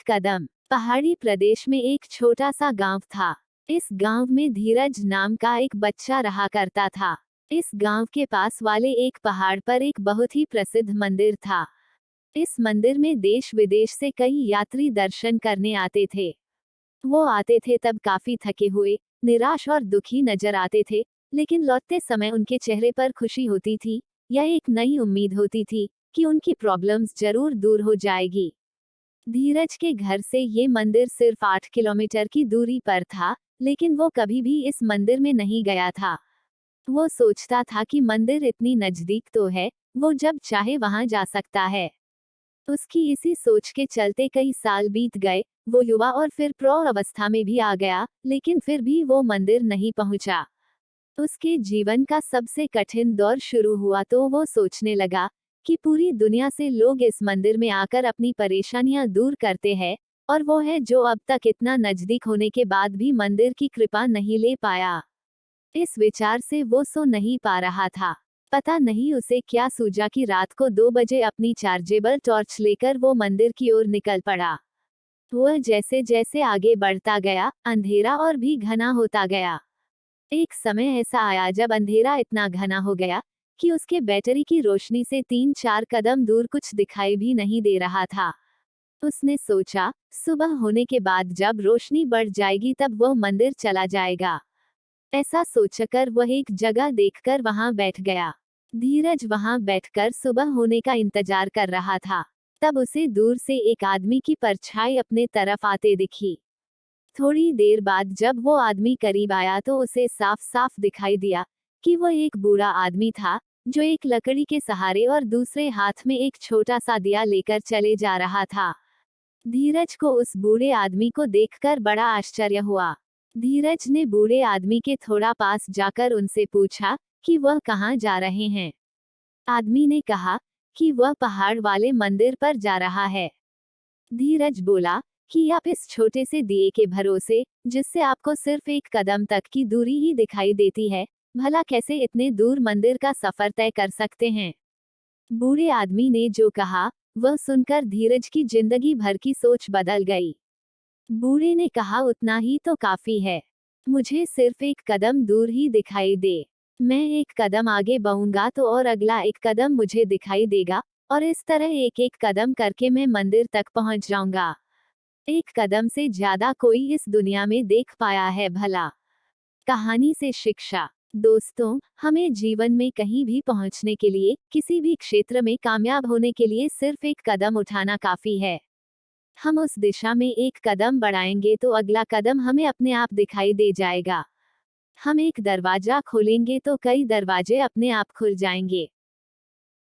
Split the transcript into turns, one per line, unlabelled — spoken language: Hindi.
कदम। पहाड़ी प्रदेश में एक छोटा सा गांव था। इस गांव में धीरज नाम का एक बच्चा रहा करता था। इस गांव के पास वाले एक पहाड़ पर एक बहुत ही प्रसिद्ध मंदिर था। इस मंदिर में देश विदेश से कई यात्री दर्शन करने आते थे। वो आते थे तब काफी थके हुए, निराश और दुखी नजर आते थे, लेकिन लौटते समय उनके चेहरे पर खुशी होती थी। यह एक नई उम्मीद होती थी कि उनकी प्रॉब्लम्स जरूर दूर हो जाएगी। धीरज के घर से ये मंदिर सिर्फ 8 किलोमीटर की दूरी पर था, लेकिन वो कभी भी इस मंदिर में नहीं गया था। वो सोचता था कि मंदिर इतनी नजदीक तो है, वो जब चाहे वहां जा सकता है। उसकी इसी सोच के चलते कई साल बीत गए। वो युवा और फिर प्रौढ़ अवस्था में भी आ गया, लेकिन फिर भी वो मंदिर नहीं पहुंचा। उसके जीवन का सबसे कठिन दौर शुरू हुआ तो वो सोचने लगा कि पूरी दुनिया से लोग इस मंदिर में आकर अपनी परेशानियां दूर करते हैं, और वो है जो अब तक इतना नजदीक होने के बाद भी मंदिर की कृपा नहीं ले पाया। इस विचार से वो सो नहीं पा रहा था। पता नहीं उसे क्या सूझा कि रात को 2 बजे अपनी चार्जेबल टॉर्च लेकर वो मंदिर की ओर निकल पड़ा। वह जैसे जैसे आगे बढ़ता गया, अंधेरा और भी घना होता गया। एक समय ऐसा आया जब अंधेरा इतना घना हो गया कि उसके बैटरी की रोशनी से 3-4 कदम दूर कुछ दिखाई भी नहीं दे रहा था। उसने सोचा, सुबह होने के बाद जब रोशनी बढ़ जाएगी तब वह मंदिर चला जाएगा। ऐसा सोचकर वह एक जगह देखकर वहां बैठ गया। धीरज वहां बैठकर सुबह होने का इंतजार कर रहा था। तब उसे दूर से एक आदमी की परछाई अपने तरफ आते दिखी। थोड़ी देर बाद जब वो आदमी करीब आया तो उसे साफ साफ दिखाई दिया कि वह एक बूढ़ा आदमी था, जो एक लकड़ी के सहारे और दूसरे हाथ में एक छोटा सा दिया लेकर चले जा रहा था। धीरज को उस बूढ़े आदमी को देखकर बड़ा आश्चर्य हुआ। धीरज ने बूढ़े आदमी के थोड़ा पास जाकर उनसे पूछा कि वह कहाँ जा रहे हैं। आदमी ने कहा कि वह पहाड़ वाले मंदिर पर जा रहा है। धीरज बोला कि आप इस छोटे से दिए के भरोसे, जिससे आपको सिर्फ एक कदम तक की दूरी ही दिखाई देती है, भला कैसे इतने दूर मंदिर का सफर तय कर सकते हैं। बूढ़े आदमी ने जो कहा, वह सुनकर धीरज की जिंदगी भर की सोच बदल गई। बूढ़े ने कहा, उतना ही तो काफी है। मुझे सिर्फ एक कदम दूर ही दिखाई दे। मैं एक कदम आगे बढ़ूंगा तो और अगला एक कदम मुझे दिखाई देगा, और इस तरह एक एक कदम करके मैं मंदिर तक पहुंच जाऊंगा। एक कदम से ज्यादा कोई इस दुनिया में देख पाया है भला। कहानी से शिक्षा। दोस्तों, हमें जीवन में कहीं भी पहुंचने के लिए, किसी भी क्षेत्र में कामयाब होने के लिए सिर्फ एक कदम उठाना काफी है। हम उस दिशा में एक कदम बढ़ाएंगे तो अगला कदम हमें अपने आप दिखाई दे जाएगा। हम एक दरवाजा खोलेंगे तो कई दरवाजे अपने आप खुल जाएंगे।